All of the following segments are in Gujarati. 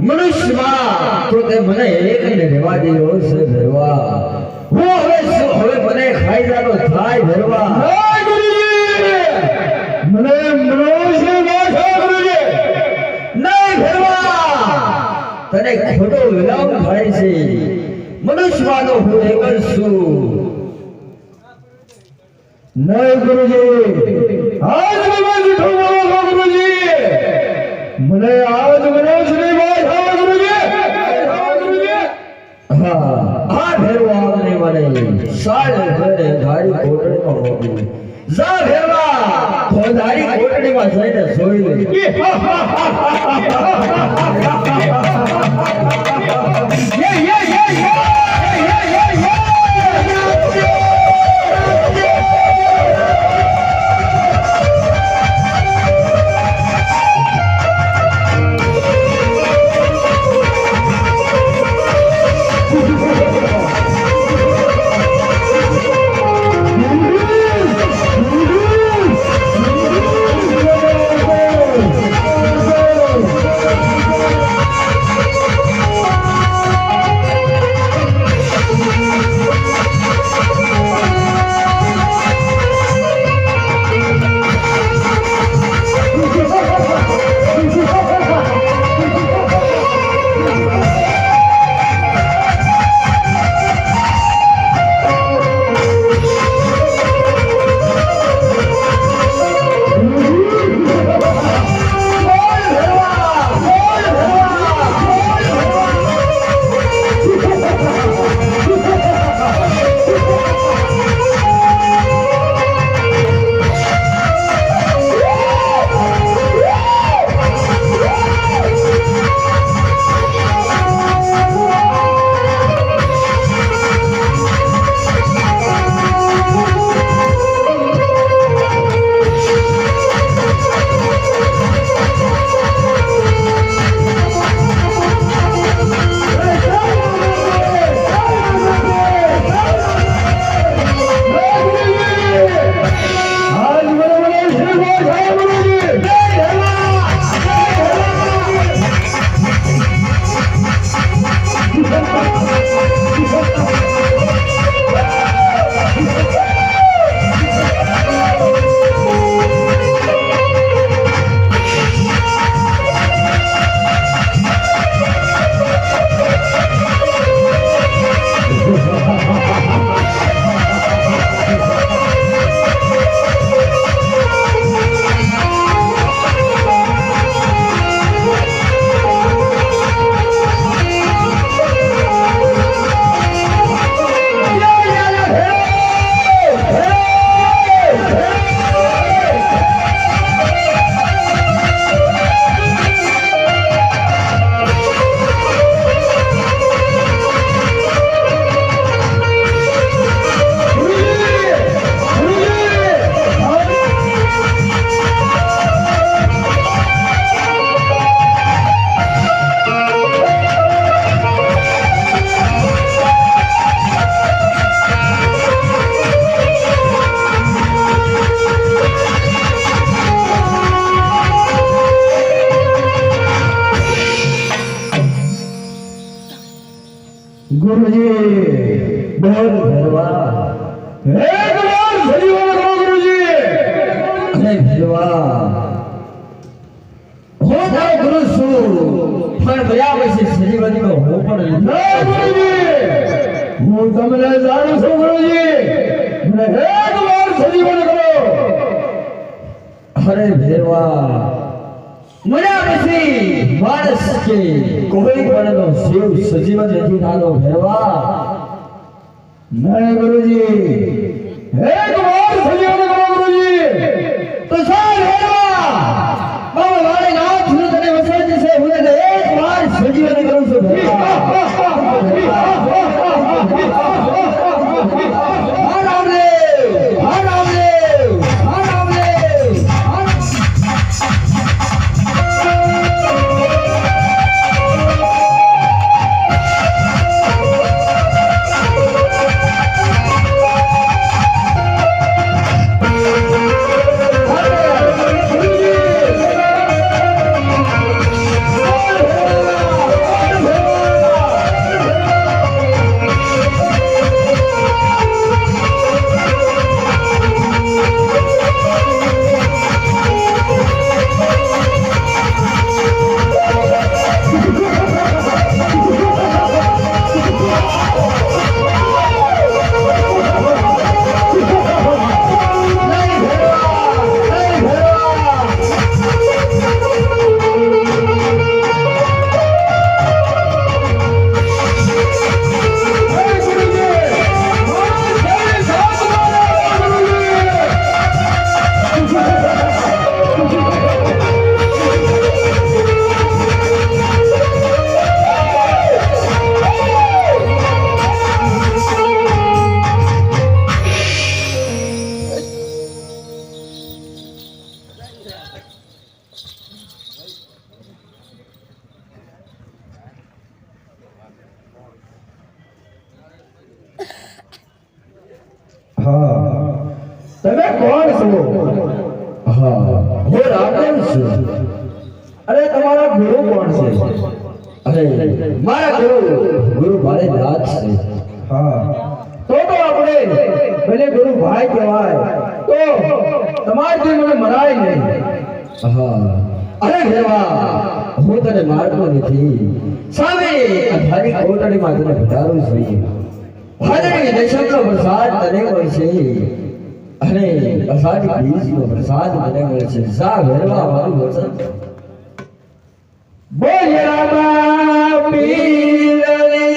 મનુષ્યમાં તો તે મને એકને રહેવા દેવો છે ભેરવા. હું હવે મને ખાઈ જાતો થાય ભેરવા. મને મનુષ્ય ના થાય ગુરુજી. નહીં ભેરવા, તને ખોટો વિલાપ થાય છે. મનુષ્યમાં હું એક જ છું. નહીં ગુરુજી, આજ મને જૂઠો બોલો ગુરુજી. મને આજ મનુષ્ય ની વાત આવે ગુરુજી. હા ભેરવા, મને સાલ ભરે ધારી કોટડીમાં મોકલી. જા ભેરવા, તો ધારી કોટડીમાં જઈને જોઈ લે. ગુરુજી બોલ ભેરવા. એક વાર સજીવન કરો ગુરુજી. અરે ભેરવા, હું તારો ગુરુ છું, પણ ગયા પછી સજીવનીમાં હું પણ ના ગુરુજી, હું તમને જાણું છું ગુરુજી. મને એક વાર સજીવન કરો. અરે ભેરવા, મર્યા પછી માણસ કે કોઈ પણનો શિવ સજીવન નથી થતો ભેરવા. નહીં ગુરુજી, એક વાર સજીવન કરો ગુરુજી. તો ચાલ ભેરવા, બાબા વાળે નાથ હું તને વસાવી છે. હું તને એક વાર સજીવન કરું છું ભેરવા. હા રામદેવ, હા રામદેવ, હા રામદેવ, હા રામદેવ. હા તમે કોણ છો? હા હું રાવણ છું. અરે તમારા ગુરુ કોણ છે? અરે મારા ગુરુ મારે નાથ છે. હા તો આપણે ભલે ગુરુ ભાઈ કહેવાય તો તમારથી મને મરાય નહીં. હા અરે ભેરવા હું તને મારતો નથી. સામે અધારી કોટડીમાં તને ઘટાડું છું. ભાદરવી દશમનો પ્રસાદ તને મળશે અને અષાઢી બીજનો પ્રસાદ મને મળશે. જા ભેરવા મારું વચન. બોલ રામા પીરની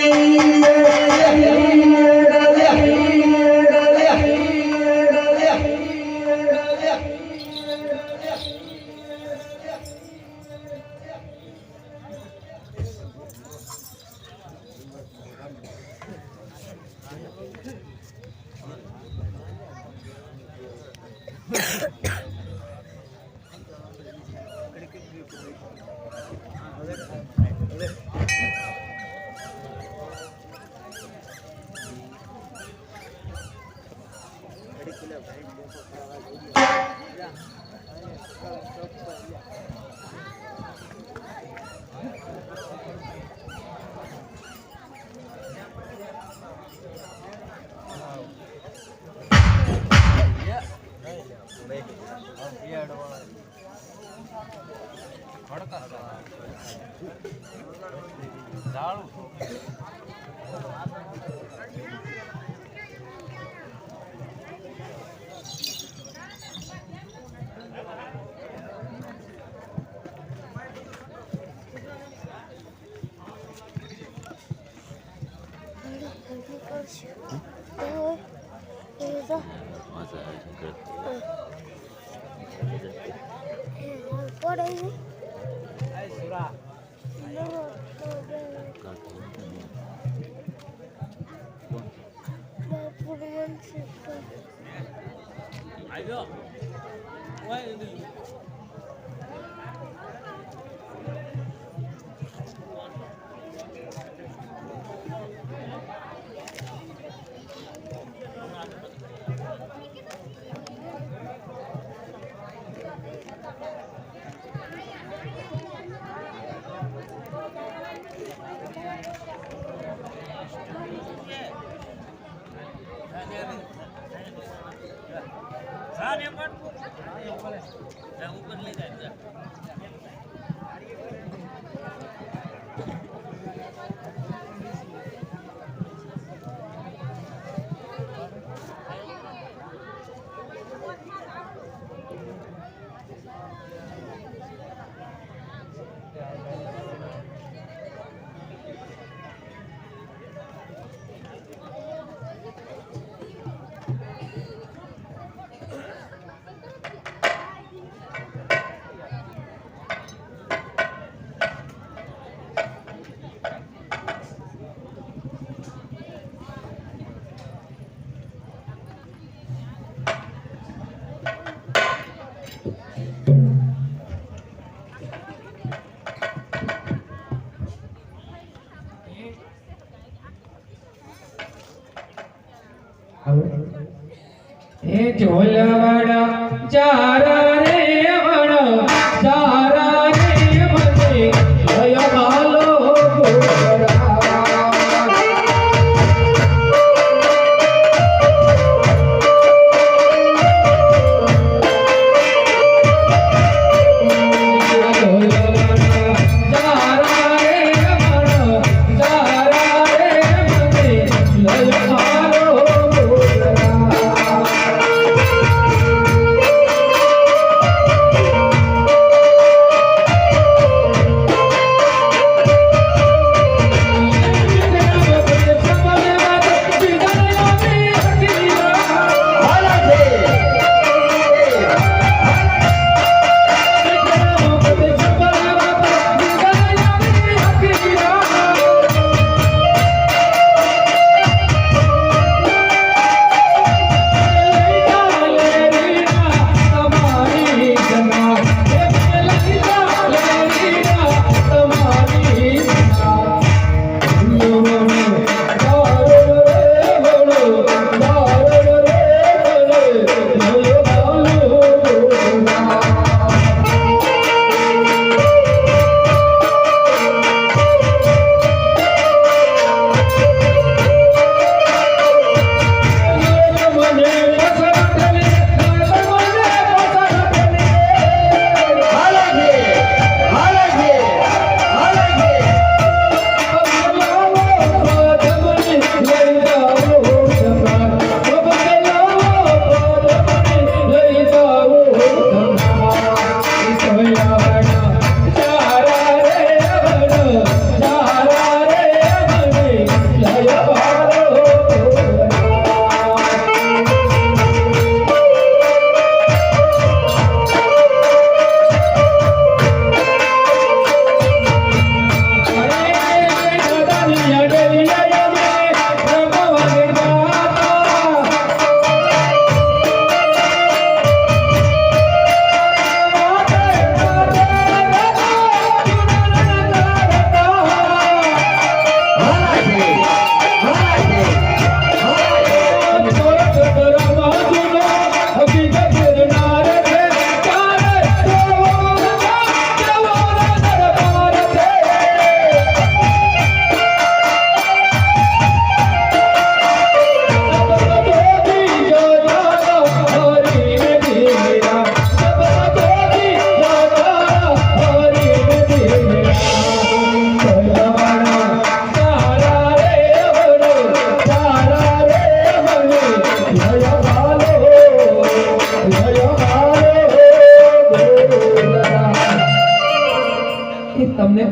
એ ઝોલાવાળા ચારા રે વણ ચારા રે મને લય ભાલો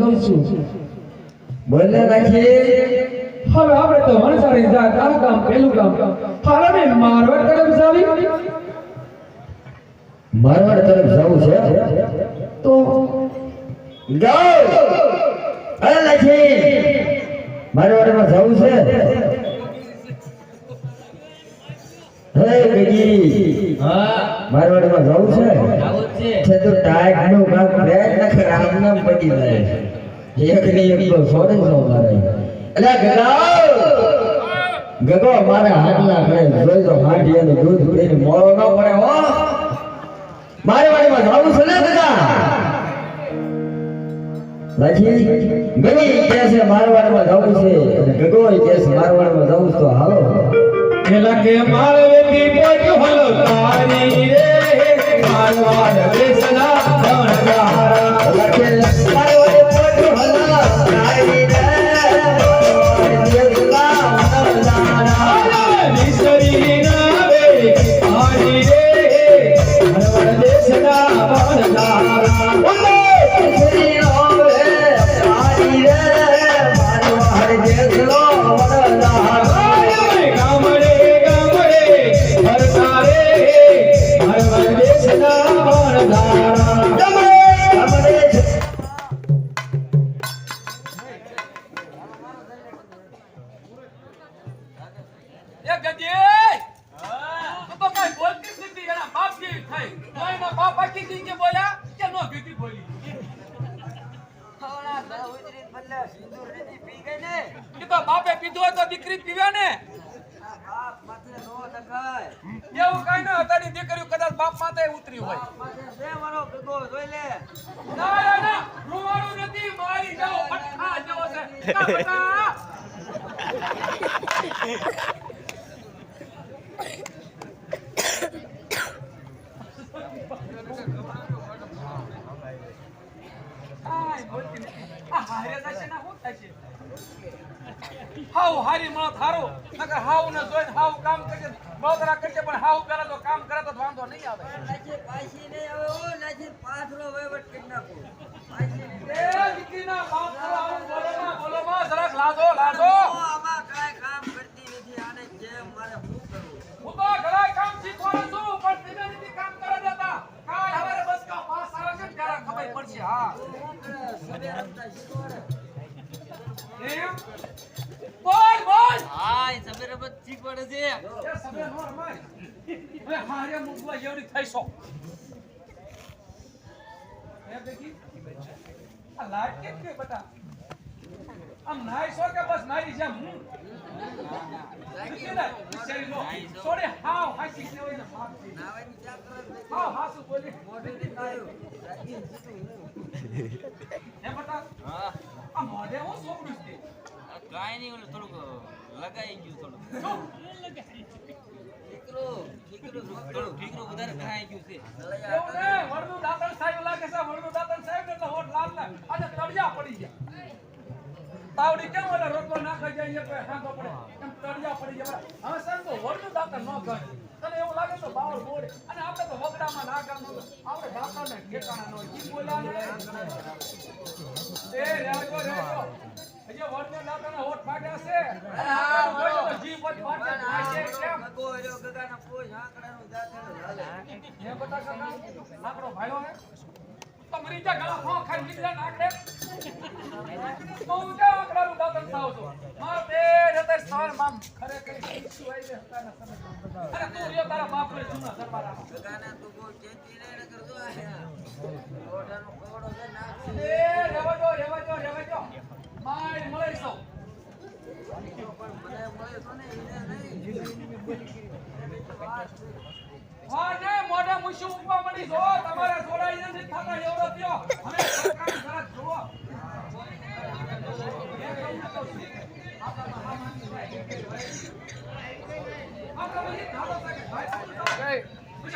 કહું છું બોલે નાખી હવે આપણે તો વણસારી જાત આ કામ પેલું કામ હાલને મારવાડ તરફ જાવી મારવાડ તરફ જવું છે તો જાઓ અરે નાખી મારવાડમાં જવું છે હે ગગી હા મારવાડમાં જવું છે આવું જ છે છે તો ટાઈટ નું કામ બે નખ રામ નામ પડી જાય એક ને એક તો છોડે છો મારે અલા ગગો મારા હાથના કરે જોઈ તો હાંડિયાનું દૂધ પીને મોરો ન પડે હો મારવાડમાં જવું છે ને બધા લાજી ગગી કે છે મારવાડમાં જવું છે અને ગગો કે છે મારવાડમાં જવું તો હાલો એલા કે મારવેતી પોટ હલો તારી રે મારવાડ વેસના ધણગારા લખે મારવાડે પોટ હલા તારી રે નિસરી ના વે આરી રે મારવાડ દેશના ધણગારા ગામડે ગામડે હરતારે મારવાડ દેશના ધણગારા એ ગજે તું તો કઈ બોલતી જ નથી એના બાપ જેવી થઈ કોઈના બાપ આખી જિંદગી બોલ્યા કે નો કીધી બોલી કે તો બાપે પીધું હોય તો દીકરી પીવે ને એવું કઈ ના અત્યારની દીકરીઓ કદાચ બાપ માથે ઉતરી હોય ના ના રૂવાળું નથી મારી જાઓ પઠ્ઠા જેવો છે કા બટા? આય બોલતી નથી. આ હારે થશે ને શું થશે? હાવ હારી મળો થારો નકર હાવ ને જોઈને હાવ કામ કરજે બળતરા કરજે પણ હાવ પેલા તો કામ કરે તો વાંધો નહીં આવે એ દીકરીના બાપ બોલો માં જરાક લાજો લાજો હું તો ઘણા કામ શીખવાનું છું પણ ધીમે ધીમે કામ કરે દેતા કાલ હવારે બસ કા પાસ આવે છે ને ત્યારે ખબર પડશે હા એમ બોલ બોલ હા એ સબે રબત શીખવાડે છે એ સબે નો રમાય હવે હારે મુકવા જેવડી થઈશો એ દેખી આ લાઈટ કેમ કે બટા આમ નાઈસો કે બસ મારી જેમ હું સોડે હાવ હાસી ને હોય ને માફી હાવ હાસુ બોલી એ બટા હા આ મોઢે હું સોપડું છે કાઈ નહીં ઓલું થોડુંક લગાઈ ગયું થોડું થોડું ઠીકરું વધારે કરાઈ ગયું છે એવું ને વળનું દાંતણ સાહેબ લાગે છે વળનું દાંતણ સાહેબ એટલે હોટ લાલ ને અને તળિયા પડી ગયા તાવડી કેમ ઓલા રોટલો નાખાઈ જાય એટલે હાંધો પડે એમ તળિયા પડી ગયા હવે સર તો વળનું દાંતણ ન કરે તને એવું લાગે તો બાવળ મોડે અને આપણે તો વગડામાં ના ગામ આપણે દાંતણને ઠેકાણા ન હોય કી બોલ્યા ને એ રેજો હજી વળનું દાંતણ હોટ ફાટ્યા છે અને આપણે જોઈ તો જીવ પર ફાટ્યા છે કેમ એ બતા કાકા આકડો ભાઈઓ હે તો મરી જા ગળા ફો ખાઈ નીકળ્યા નાખે તો કે આકડાનું દાંતણ થાવ છો માર તે રતે સ્થાન મામ ખરે કરી શું આવી દે હતા ના સમજ અરે તું રિયો તારા બાપ રે જૂના દરબારમાં એ રેવાજો માય મળે છો વાને મોઢા મુશું ઉપવા મળી જો તમારે જોડાઈ નથી થતા એવડો થયો હવે સરકાર જરા જોવો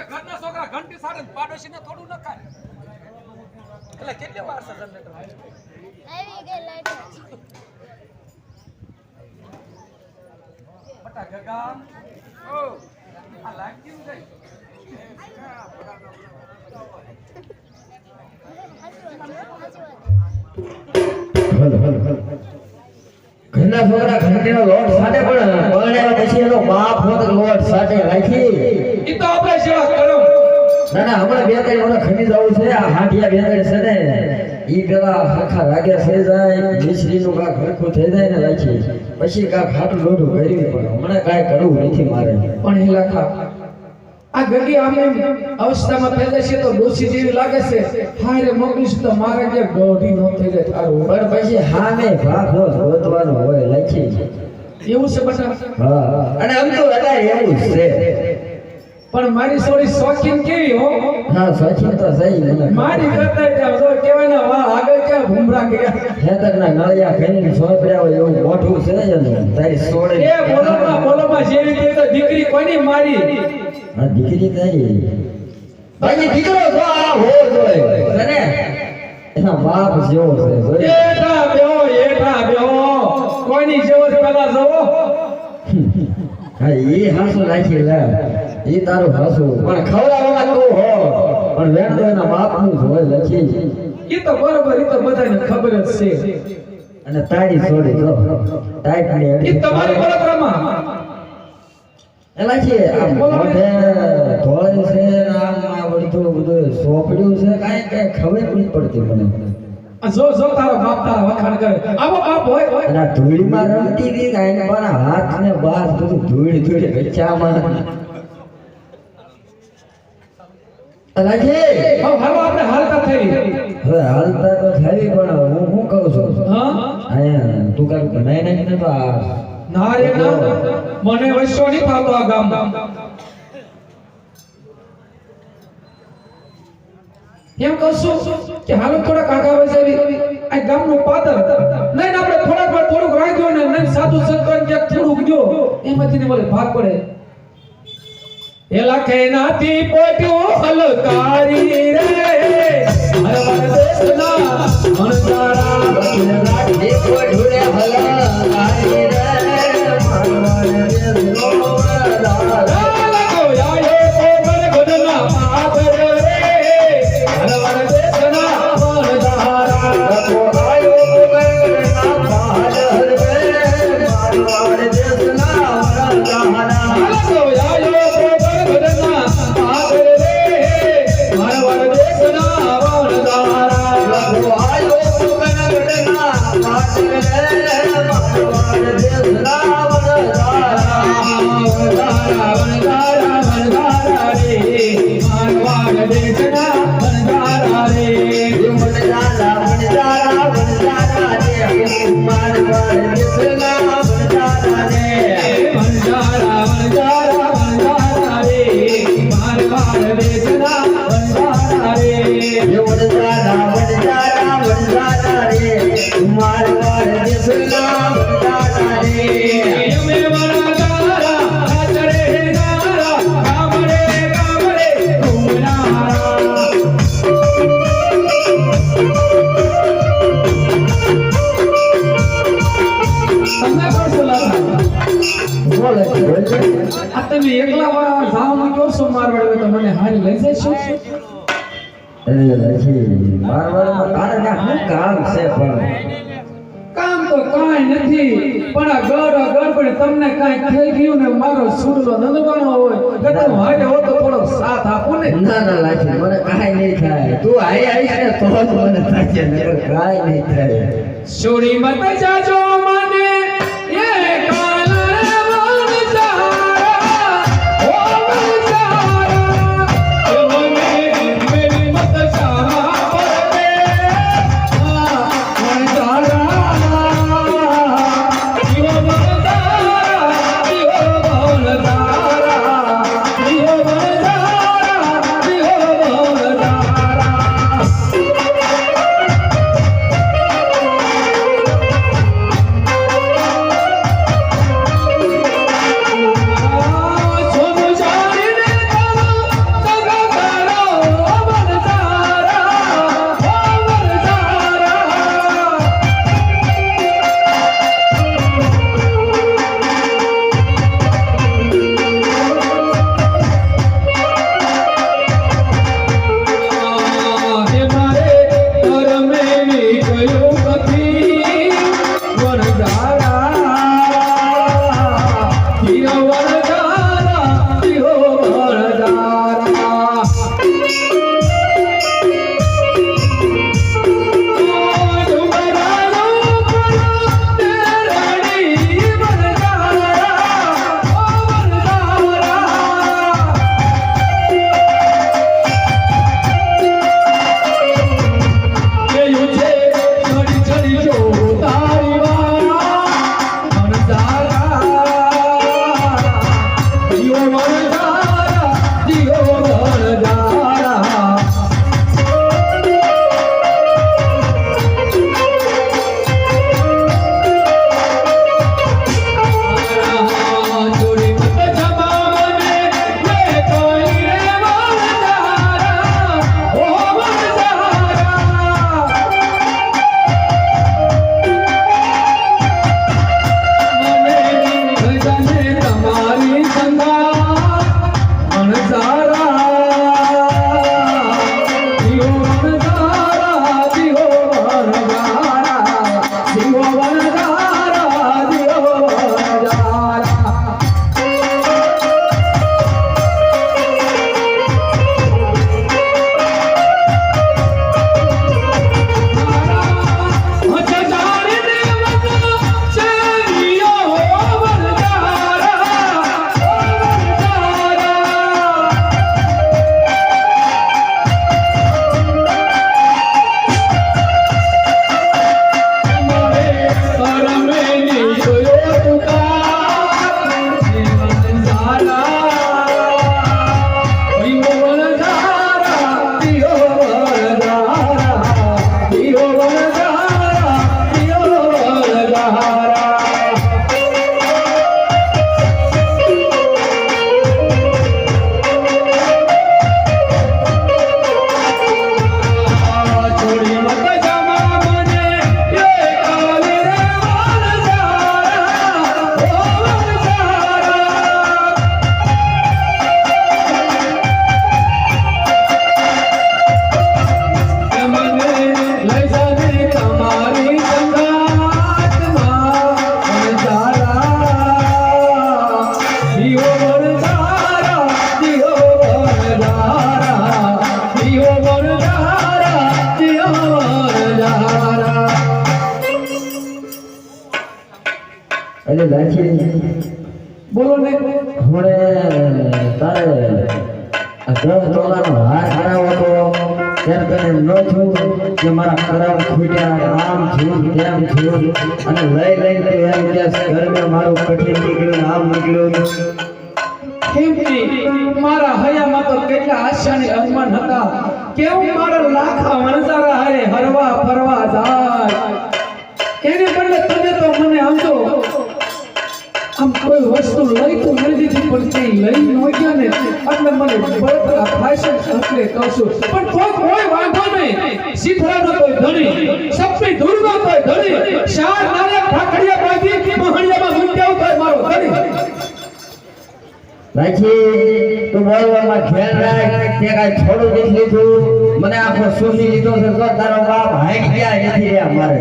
ઘરના છોકરા ઘંટી સાડે પાડોશી ને થોડું ન ખાય એટલે કેટલી વાર છે જનરેટર આવી ગઈ લાઈટ બટા ગગા ઓ આ લાઈટ કેમ ગઈ હાચી વાત ઘરના છોકરા ઘંટીનો લોટ સાટે પણ પરણ્યા પછી એનો બાપ હોત લોટ સાટે રાખી. ઈ તો આપણે સેવા કરો. ના ના હમણાં 2-3 વર્ષ ખમી જવું છે. આ હાંડિયા 2-3 છે ને ઈ પેલા હરખા રાગે થઈ જાય, મિશ્રીનું કાંક હરખું થઈ જાય ને રાખી પછી કાંક ખાટું લોઢું કર્યું પણ હમણાં કાંઈ કરવું નથી મારે. પણ એ લાખા આ ગગી આમે અવસ્થામાં થઈ જશે તો ડોસી જેવી લાગે છે. હારે મોકલીશ તો મારે જે ગોઢી નો થઈ જાય તારું. પણ પછી હામે ભાગ નો ગોતવાનો હોય લખી. એવું છે બટા. હા અને આમ તો અત્યારે એવું જ છે. પણ મારી સોરી શોખીન કેવી હો. હા સાચી તો સહી મને મારી કરતા ત્યાં જો કહેવાય ને વાહ આગળ ક્યાં ભૂમરા ગયા. ખેતરના નળિયા કરીને સોંપડ્યા હોય એવું મોઢું છે ને તારી સોળે. એ બોલોમાં જેવી તે તો દીકરી કોની મારી. આ દીકરી તારી બાકી દીકરો તો આ હો જોય તને એના બાપ જેવો છે જોઈ. એઠા બેહો કોની જેવો છે પેલા જોવો. હા ઈ હાસુ રાખી લે ઈ તારું હાસુ પણ ખવડાવવામાં તું હો પણ વેણ તો એના બાપનું જ હોય લખી. ઈ તો બરોબર ઈ તો બધાને ખબર જ છે. અને તારી છોડી જો ટાઈટ ની ઈ તમારી બળતરામાં એલા છે આ મોઢે ધોળે છે ને આમ આ બધું સોપડ્યું છે કાંઈ ખબર નહીં પડતી મને. જો તારો બાપ તારા વખાણ કરે આવો બાપ હોય. અને આ ધૂળીમાં રમતી હતી કાંઈ મારા હાથ ને બાર બધું ધૂળ વચ્ચામાં. એલા છે હવે આપણે હાલતા થઈ. હવે હાલતા તો થઈ પણ હું શું કહું છું હા અહીંયા તું કાંઈક બનાય નાખ ને તો આ ના રે ના મને વૈસો નહીં ફાવતો આ ગામ. એમ કહું કે હાલો થોડા કાકા વસાવી આ ગામનું પાદર નહીં આપણે થોડુંક રાખ્યો ને નહીં સાધુ સંતોને ક્યાંક થોડુંક દો એમાંથી ને બોલે ભાગ પડે. એ લાખે નાથી પોટ્યું હલકારી રે હરવર દેશના અણસારા રાતે ઢોળે હલકારી રે મારવાડ દેશનો વરદાર. લાગો આયો કોમર ગઢના પાદર રે હરવર દેશના અણસારા લખો આયો કોગળના પાદર રે મારવાડ દેશના વરદાર. લાગો આયો કોમર ગઢના પાદર રે હરવર દેશના અણસારા લખો આયો કોગળના પાદર રે મારવાડ દેશના વરદાર. તમે એકલા જાવ તો છો મારવાડ તો મને હારી લઈ જશો. મારવાડમાં તારે ના શું કામ છે પણ કામ તો કાંઈ નથી પણ આ ગડ પણ તમને કાંઈ થઈ ગયું ને મારો સુરલો નંદવાનો હોય કદાચ હારે હો તો થોડો સાથ આપો ને. ના ના લાખી મને કાંઈ નહીં થાય. તું આવીશ ને તો જ મને થશે નકર કાંઈ નહીં થાય. છોડી મત જાજો મને એ કાલા રે મન સારા ઓ મન સારા એ મને મેરી મત સારા પરને મન સારા જીવો મન સારા જીવો મન સારા જીવો મન સારા જીવો મન સારા એટલે લાખી બોલો ને હમણે તારે આ 10 તોલાનો હાર કરાવો તો ત્યારે તને ન થયું કે મારા ખરાબ ખૂટ્યા આમ થયું તેમ થયું અને લઈ લઈને તું એમ કે ઘરમાં મારું કઠિન નીકળ્યું આમ નીકળ્યું કેમ કે મારા હયામાં તો કેટલા આશાની અરમાન હતા કેવું મારા લાખા વણઝારા હારે હરવા ફરવા જાય એને બદલે તમે તો મને આમ તો આમ કોઈ વસ્તુ લઈ તો મળી દીધી પણ કઈ લઈ ન ગયા ને એટલે મને બળતરા થાય છે એટલે કહું છું પણ કોઈ વાંધો નહીં સીધરાનો કોઈ ધણી સપની ધૂળનો કોઈ ધણી શાર નારે ઠાકડિયા બાંધી મહણિયામાં મૂક્યા હોય મારો ધણી લાખી તું બોલવામાં ધ્યાન રાખ તે કાંઈ થોડું નથી લીધું મને આખો સોસી લીધો છે તો તારો બાપ હાઈ ગયા નથી રહ્યા મારે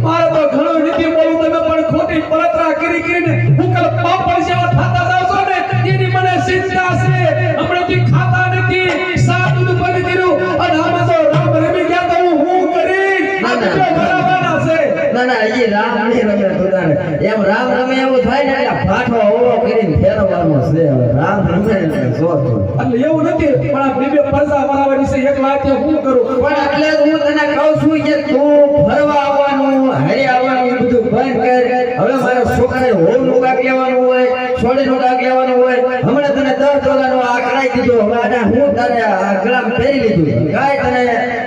મારે તો ઘણો નથી બોલું તમે પણ ખોટી બળતરા કરી કરીને ઉકલ પાપડ જેવા થાતા જાવ છો ને એની મને ચિંતા છે હમણાંથી ખાતા નથી સાત દૂધ બંધ કર્યું અને આમાં તો રામ રમી ગયા તો હું કરી આ તો બરાબરના છે ના ના હજી રામ નહીં રમે પોતાને એમ રામ રમે એવું થાય ને એટલે ફાટો ઓવો કરીને ફેરવવાનો છે હવે રામ રમે એટલે જો તો એટલે એવું નથી પણ આ બીબે પરસા વાળવાની છે એક વાત હું કરું પણ એટલે જ હું તને કહું છું કે તું ફરવા આવવાનું હારી આવવાનું એ બધું બંધ કર હવે મારા છોકરાએ હોમનું કાક લેવાનું હોય છોડીનું કાક લેવાનું હોય હમણાં તને 10 તોલાનો આ કરાઈ દીધો હવે આને હું તારે આ ગળામાં પહેરી લીધું કાંઈ તને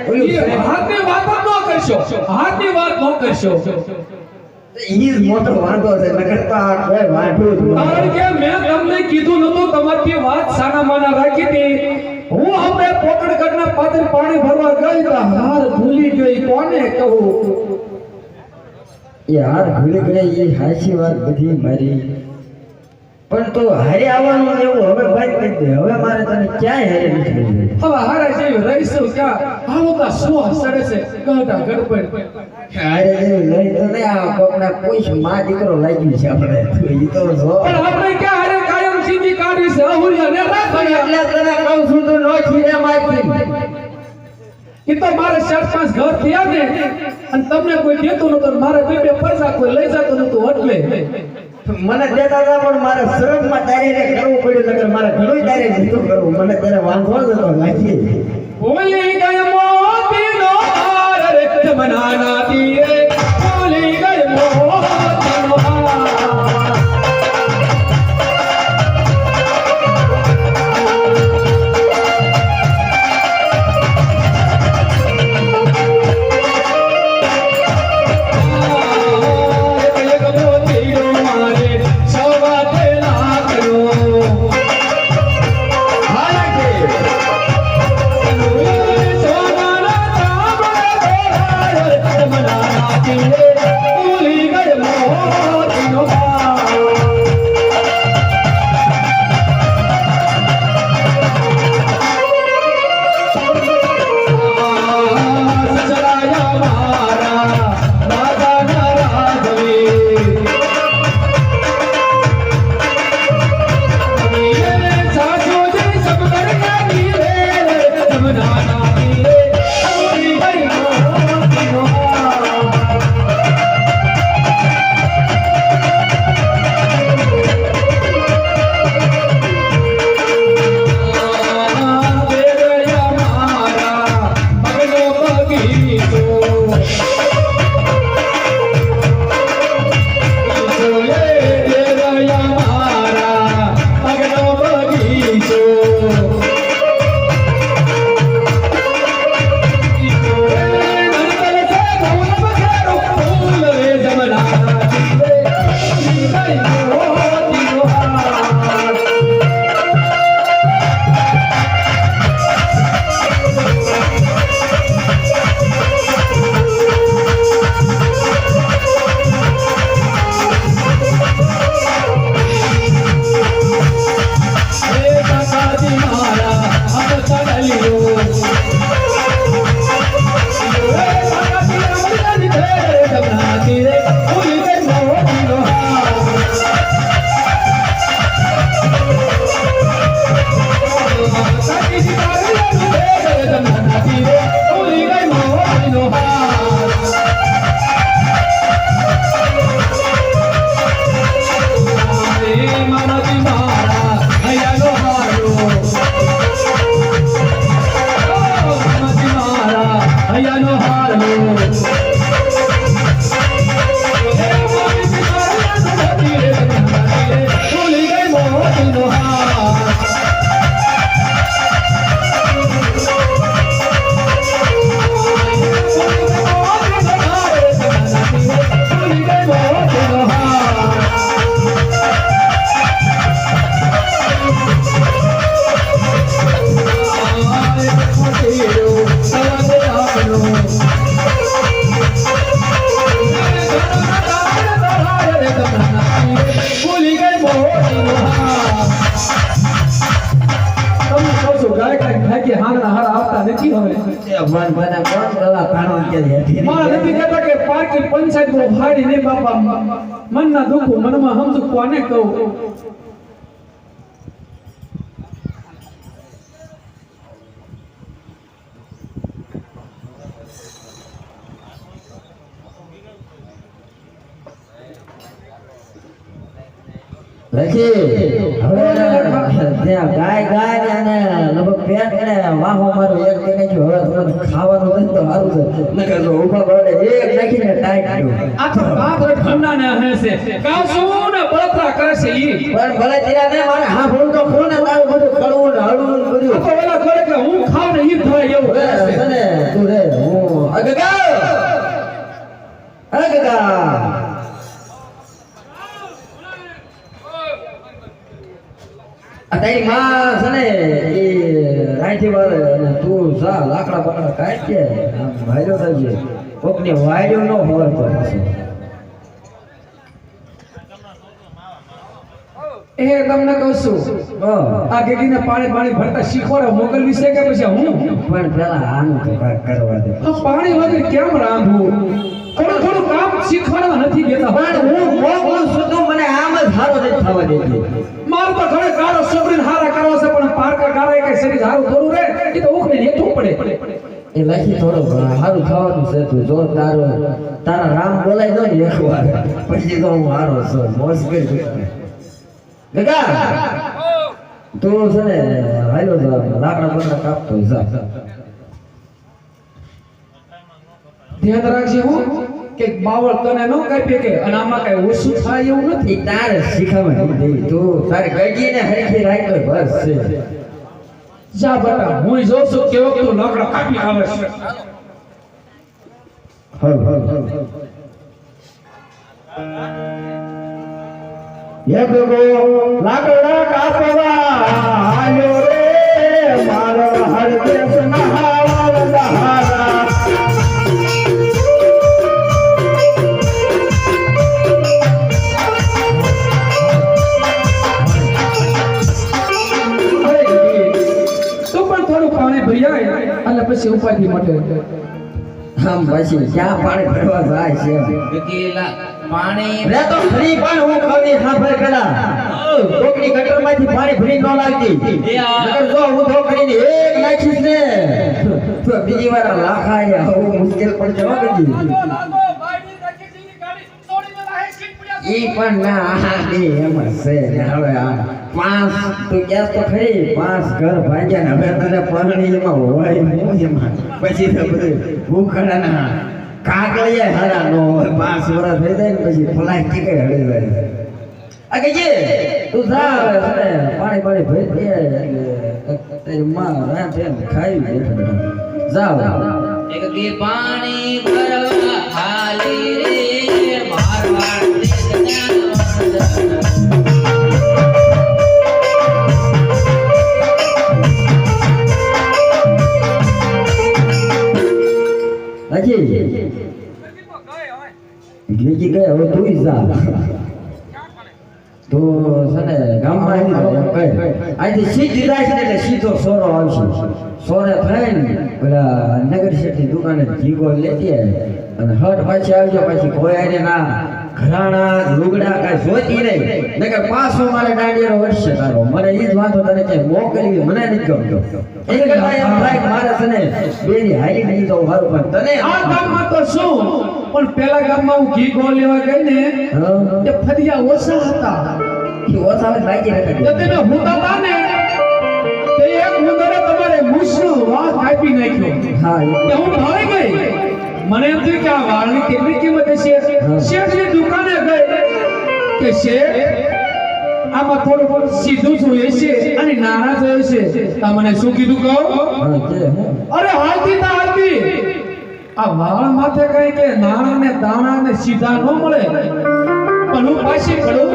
ઓલું એ હાથની વાત ન કરશો હાથની વાત ન કરશો ઈ જ મોટો વાંધો છે નકર તો આ કોઈ વાંધું જ નહીં. કારણ કે મેં તમને કીધું નતું તમારી વાત સાના માના રાખી હતી હું હવે પોકડગઢના પાદર પાણી ભરવા ગઈ તો હાર ભૂલી ગઈ કોને કહું એ હાર ભૂલી ગઈ એ હાચી વાત બધી મારી પણ તો હારે આવવાનું ને એવું હવે બંધ કરી દે હવે મારે તને ક્યાંય હારે નથી લઈ જવું. હવે હારા જેવી રહીશું ક્યાં હાલો કા સો સડે છે ગઢા ગડપડ હારે જેવું લઈ તો નહીં આ કોકના કોઈ માં દીકરો લાગ્યું છે આપણે ઈ તો જો પણ આપણે ક્યાં હારે કાયમ સીધી કાઢવી છે અહુરિયા ને પણ રાખી એટલે તને કહું છું તું નો છીને મારતી એ તો મારે 4-5 ઘર થયા ને અને તમને કોઈ દેતું નતું મારે બે પરસા કોઈ લઈ જતું નતું એટલે મને દેતા હતા પણ મારે શરમમાં તારે કરવું પડ્યું નકર મારે ઘણું તારે જીતું કરવું મને ત્યારે વાંધો જ હતો લાગી ભૂલી ગઈ મોતીનો હાર રે જમનાના તીરે ભૂલી ગઈ મોતીનો હાર એક મોતીનો મારે સવાતે લાગ્યો સોનાના તાંબા નથી હવે એ ભણ ભણા કોણ ગલા કાણો કે હેઠી મારા નથી કહેતા કે પાર્ટી પંચાયત બહુ હારી ને બાપા મનના દુખો મનમાં સમજુ કોને કહું લખી હવે ત્યાં ગાય ને લગભગ પેટ ને વાહો મારું એક કે નહીં હવે થોડું ખાવાનું નથી તો સારું છે નકર તો ઊભા પડે એક નાખીને ટાઈટ કર્યું આ તો કાતરે ઠંડા ને હે છે કાવ શું ને બળતરા કરે છે ઈ પણ ભલે તેરા ને મારે હા ભૂલ તો ખોને તારું બધું કડવું ને હળવું ને બધું આ તો ઓલા કરે કે હું ખાવ ને ઈ થાય એવું કરે છે તને તું રે હું અગગા આ તારી માં છે ને એ રાઈથી વાળે અને તું જા લાકડા પકડા કાઢ કે આમ ભાઈરો થજે કોકની વાયડ્યું ન ખબર તો પછી એ તમને કહું છું આ ગેગીને પાણી ભરતા શીખવાડો મોગલ વિશે કે પછી હું પણ પેલા આનું તો કાંઈક કરવા દે આ પાણી વગર કેમ રાંધવું થોડું કામ શીખવાડવા નથી દેતા પણ હું મોકલું છું તું મને આમ જ હારો નથી થવા દેતી માર તો ઘરે ગાળો સોબરીને હારા કરવા છે પણ પારકા ગાળા કે શરીર હારું થોડું રે એ તો ઉખને નેતું પડે એ લખી થોડું હારું થવાનું છે તું જો તારા રામ બોલાઈ દો ને એકવાર પછી તો હું હારો છું મોજ કરી ગગા તું છે ને હાલો લાકડા બધા કાપતો જા ધ્યાન રાખજે હું કે બાવળ તને ન કાપી કે અને આમાં કઈ ઓછું થાય એવું નથી એ તારે શીખવા નથી તું તારે ગગીને હરખી રાખો બસ છે જા બટા હું જોઉં છું કેવો તું લાકડા કાપી આવે છે ये देखो लाकड़ा कापवा आयो रे मारो हर देश नहावल दहारा તો પણ થોડું પાણી ભરી આવે એટલે પછી ઉપાધિ માટે આમ પછી ક્યાં પાણી ભરવા જાય છે વકીલા પાણી રે તો ફરી પણ હું કવિ સાંભળ કરા કોકની ગટરમાંથી પાણી ભરી ન લાગતી નકર જો હું તો કરીને એક નાખીશ ને તો બીજી વાર લાખાય આવું મુશ્કેલ પડશે હો ગજી લાગો બાયડી રાખી દીની ગાડી છોડીને રાહે સીટ પડ્યા ઈ પણ ના આ બે એમ જ છે ને હવે આ પાંચ તું કેસ તો ખરી પાંચ ઘર ભાગ્યા ને હવે તને પરણી એમાં હોય હું એમાં પછી તો બધું ભૂખડાના કાગળિયા હારા નો હોય 5 વર્ષ થઈ જાય ને પછી પ્લાસ્ટિક હળી જાય આ કહીએ તું જા હવે પાણી ભરી દે એટલે તારી માં રાત એમ ખાઈ લે જા એક કે પાણી ભરવા હાલી રે મારવાડ હજી નજીક તો ગઈ હવે ગીજી ગયા હવે તું જા ક્યાં પડે તો છે ને ગામમાં આવી જાય એમ કહે અહીંથી સીધી જાય છે ને એટલે સીધો સોરો આવશે સોરે થઈને પેલા નગર શેઠની દુકાને જીગો લેતી આવે અને હટ પાછી આવજો પછી કોઈ આને ના ઘરાણા લુગડા કાંઈ જોતી નહીં નકર પાછો મારે દાંડિયાનો વર્ષે તારો મને ઈ જ વાંધો તને કે મોકલવી મને નથી ગમતો એને કરતા એમ થાય કે મારે છે ને બેની હારી નહીં તો સારું પણ તને આ ગામમાં તો શું પણ પેલા ગામમાં હું ઘી ગોળ લેવા ગઈ ને હા તે ફરિયા ઓછા હતા ઈ ઓછા જ બાકી તો રાખી તમે હુંતા હતા ને તે એક ઉંદરે તમારે મૂછનો વાળ કાપી નાખ્યો હા કે હું ભાળી ગઈ મને એમ થયું કે આ વાળની કેટલી કિંમત હશે શેઠની દુકાને ગઈ કે શેઠ આમાં થોડું સીધું જોઈએ છે અને નાના જોઈએ છે તા મને શું કીધું કહો હા કે હું અરે હાલતી તા હાલતી આ વાળ માથે કઈ કે નાના ને દાણા ને સીધા ન મળે પણ હું પાછી પડું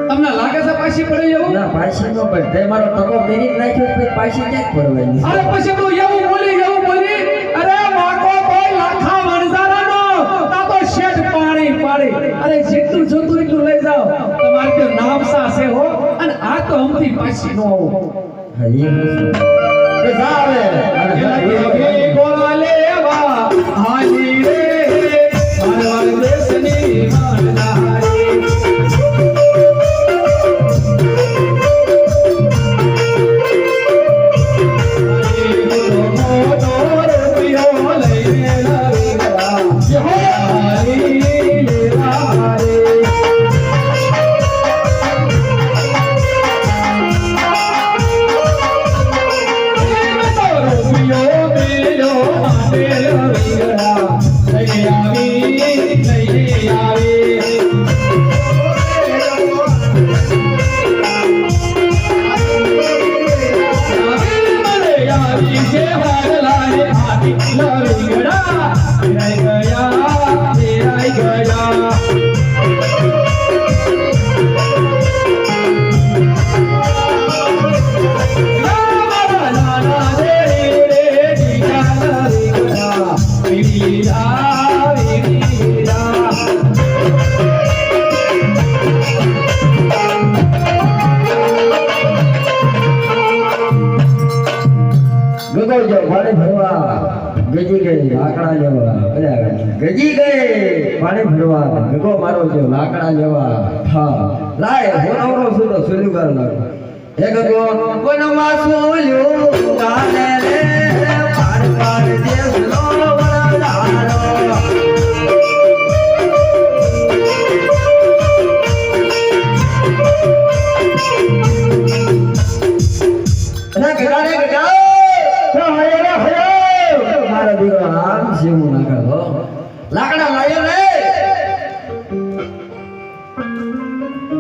તમને લાગે છે પાછી પડી એવું ના પાછી નો પણ તે મારો ટકો મેરી નાખ્યો તો પાછી ક્યાંક પડવાની અરે પછી તું એવું બોલી અરે વાકો કોઈ લાખા વણઝારાનો તા તો શેઠ પાણી પાડી અરે જેટલું જોતું એટલું લઈ જાઓ તમારે તો નામ સાસે હો અને આ તો અમથી પાછી નો આવો હા એ કે સાવે લખી બોલેવા હાજી રે મારવાડ દેશની માનદારી મોટો રૂપિયો લઈને લવિંગડા હારી લેવા રે ગગો જો પાણી ભરવા ગજી ગઈ લાકડા લેવા ગજી ગઈ પાણી ભરવા ગગો મારો જો લાકડા લેવા હા લાય હોનવરો સુરો સુલુગાર લાગ હે ગગો વનમાં સુલ્યું ગાને રે પાર પાર દેસનો વરદારો ના ગગા રે ગગા મારા દીકરો આમ જેવું ના કરો લાકડા લાયો રે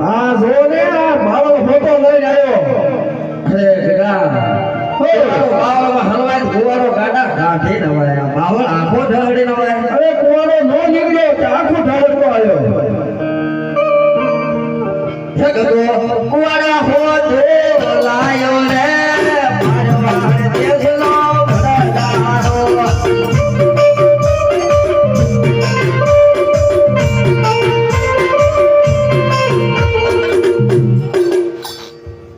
આ જો ને આ મારો ફોટો લઈને આવ્યો અરે ગગા બાવળમાં હલવાઈ કુવારો ગાડા કાઢી નવાય બાવળ આખો ઢળડી નવાય અરે કુવાનો નો નીકળ્યો કે આખો ઢાળકો આવ્યો હે ગગો કુવાડા હો તો લાયો રે મારવાડ દેશનો વરદારો